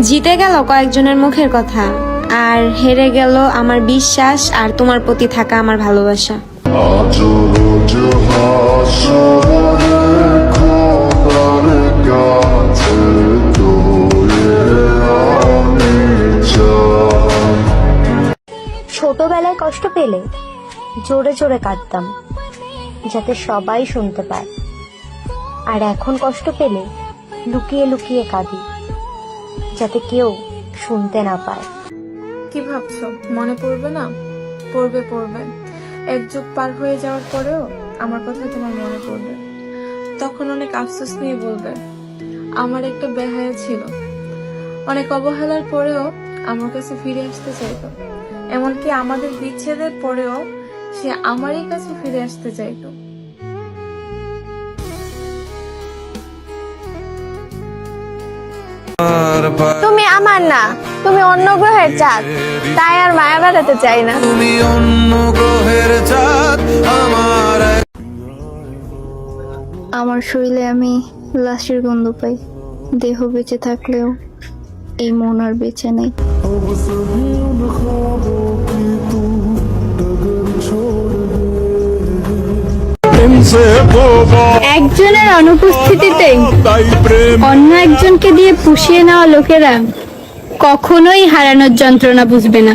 জিতে গেল কয়েকজনের মুখের কথা, আর হেরে গেল আমার বিশ্বাস আর তোমার প্রতি থাকা আমার ভালোবাসা। ছোটবেলায় কষ্ট পেলে জোরে জোরে কাঁদতাম যাতে সবাই শুনতে পায়, আর এখন কষ্ট পেলে লুকিয়ে লুকিয়ে কাঁদি যাতে কেউ শুনতে না পায়। কি ভাবছো মনে পড়বে না? পড়বে পড়বে। এক যুগ পার হয়ে যাওয়ার পরেও আমার কথা তোমার মনে পড়বে। তখন অনেক আফসোস নিয়ে বলবে আমার একটা বেহায়া ছিল, অনেক অবহেলার পরেও আমার কাছে ফিরে আসতে চাইতো, এমনকি আমাদের বিচ্ছেদের পরেও সে আমারই কাছে ফিরে আসতে চাইতো। তুমি আমার না, তুমি অন্য গ্রহের চাঁদ, তাই আর মায়া বেড়াতে চাই না। তুমি অন্য গ্রহের চাঁদ আমার। আমার শরীরে আমি লাশের গন্ধ পাই, দেহ বেঁচে থাকলেও এই মন আর বেঁচে নেই। একজনের অনুপস্থিতিতে অন্য একজনকে দিয়ে পুষিয়ে নেওয়া লোকেরা কখনোই হারানোর যন্ত্রণা বুঝবে না।